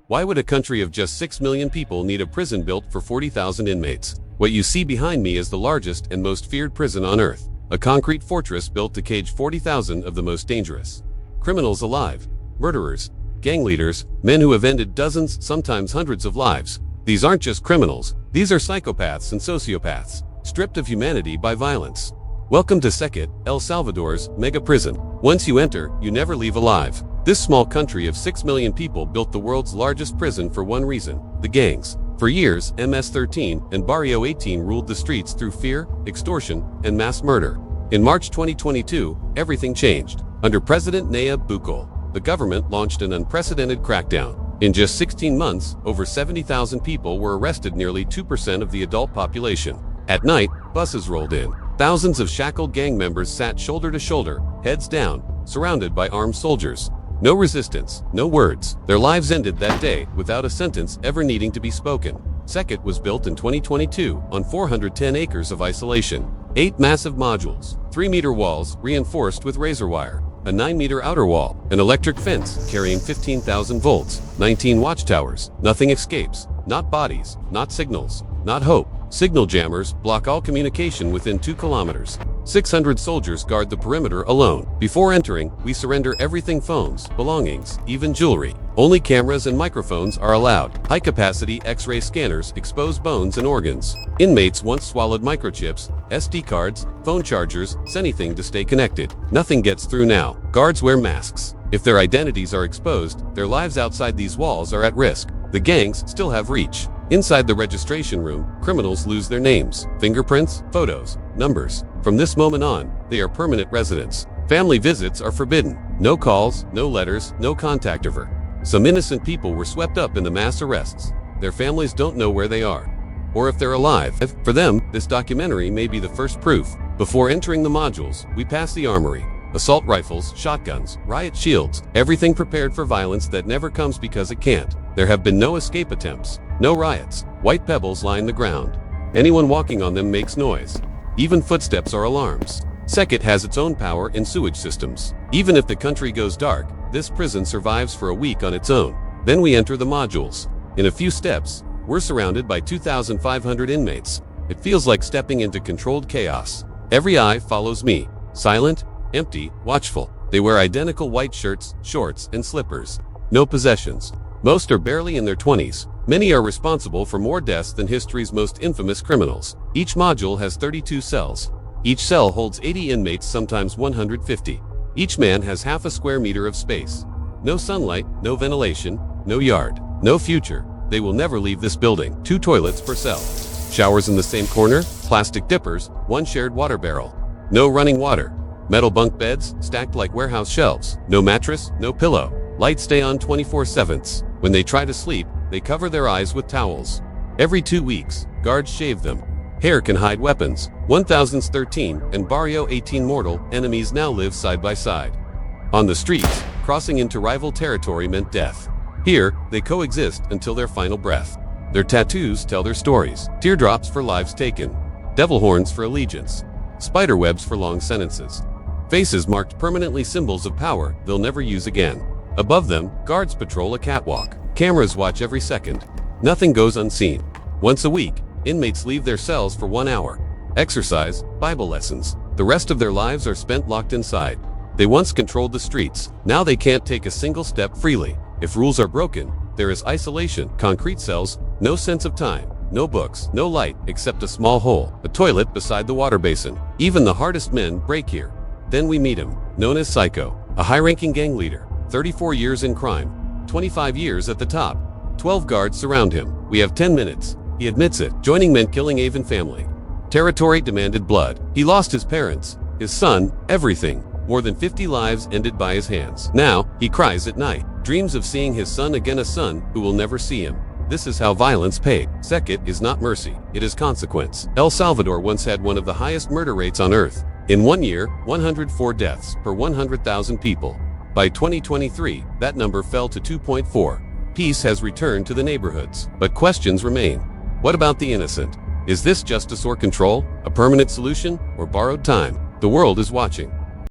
Why would a country of just 6 million people need a prison built for 40,000 inmates? What you see behind me is the largest and most feared prison on earth. A concrete fortress built to cage 40,000 of the most dangerous criminals alive. Murderers, gang leaders, men who have ended dozens, sometimes hundreds of lives. These aren't just criminals. These are psychopaths and sociopaths, stripped of humanity by violence. Welcome to CECOT, El Salvador's mega prison. Once you enter, you never leave alive. This small country of 6 million people built the world's largest prison for one reason: the gangs. For years, MS-13 and Barrio 18 ruled the streets through fear, extortion, and mass murder. In March 2022, everything changed. Under President Nayib Bukele, the government launched an unprecedented crackdown. In just 16 months, over 70,000 people were arrested, nearly 2% of the adult population. At night, buses rolled in. Thousands of shackled gang members sat shoulder to shoulder, heads down, surrounded by armed soldiers. No resistance, no words. Their lives ended that day without a sentence ever needing to be spoken. CECOT was built in 2022 on 410 acres of isolation. 8 massive modules, 3-meter walls reinforced with razor wire, a 9-meter outer wall, an electric fence carrying 15,000 volts, 19 watchtowers. Nothing escapes. Not bodies, not signals, not hope. Signal jammers block all communication within 2 kilometers. 600 soldiers guard the perimeter alone. Before entering, we surrender everything: phones, belongings, even jewelry. Only cameras and microphones are allowed. High-capacity X-ray scanners expose bones and organs. Inmates once swallowed microchips, SD cards, phone chargers, anything to stay connected. Nothing gets through now. Guards wear masks. If their identities are exposed, their lives outside these walls are at risk. The gangs still have reach. Inside the registration room, criminals lose their names, fingerprints, photos, numbers. From this moment on, they are permanent residents. Family visits are forbidden. No calls, no letters, no contact ever. Some innocent people were swept up in the mass arrests. Their families don't know where they are, or if they're alive. For them, this documentary may be the first proof. Before entering the modules, we pass the armory. Assault rifles, shotguns, riot shields, everything prepared for violence that never comes because it can't. There have been no escape attempts, no riots. White pebbles line the ground. Anyone walking on them makes noise. Even footsteps are alarms. CECOT has its own power and sewage systems. Even if the country goes dark, this prison survives for a week on its own. Then we enter the modules. In a few steps, we're surrounded by 2,500 inmates. It feels like stepping into controlled chaos. Every eye follows me, silent, empty, watchful. They wear identical white shirts, shorts, and slippers. No possessions. Most are barely in their 20s. Many are responsible for more deaths than history's most infamous criminals. Each module has 32 cells. Each cell holds 80 inmates, sometimes 150. Each man has half a square meter of space. No sunlight, no ventilation, no yard, no future. They will never leave this building. 2 toilets per cell. Showers in the same corner, plastic dippers, 1 shared water barrel. No running water. Metal bunk beds stacked like warehouse shelves. No mattress, no pillow. Lights stay on 24/7. When they try to sleep, they cover their eyes with towels. Every 2 weeks, guards shave them. Hair can hide weapons. 1013 and Barrio 18 mortal enemies now live side by side. On the streets, crossing into rival territory meant death. Here, they coexist until their final breath. Their tattoos tell their stories. Teardrops for lives taken. Devil horns for allegiance. Spider webs for long sentences. Faces marked permanently, symbols of power they'll never use again. Above them, guards patrol a catwalk. Cameras watch every second. Nothing goes unseen. Once a week, inmates leave their cells for 1 hour. Exercise, Bible lessons. The rest of their lives are spent locked inside. They once controlled the streets. Now they can't take a single step freely. If rules are broken, there is isolation. Concrete cells, no sense of time. No books, no light except a small hole, a toilet beside the water basin. Even the hardest men break here. Then we meet him, known as Psycho, a high-ranking gang leader. 34 years in crime, 25 years at the top. 12 guards surround him. We have 10 minutes. He admits it. Joining meant killing Avon family. Territory demanded blood. He lost his parents, his son, everything. More than 50 lives ended by his hands. Now, he cries at night. Dreams of seeing his son again, a son who will never see him. This is how violence paid. CECOT is not mercy, it is consequence. El Salvador once had one of the highest murder rates on earth. In 1 year, 104 deaths per 100,000 people. By 2023, that number fell to 2.4. Peace has returned to the neighborhoods, but questions remain. What about the innocent? Is this justice or control, a permanent solution, or borrowed time? The world is watching.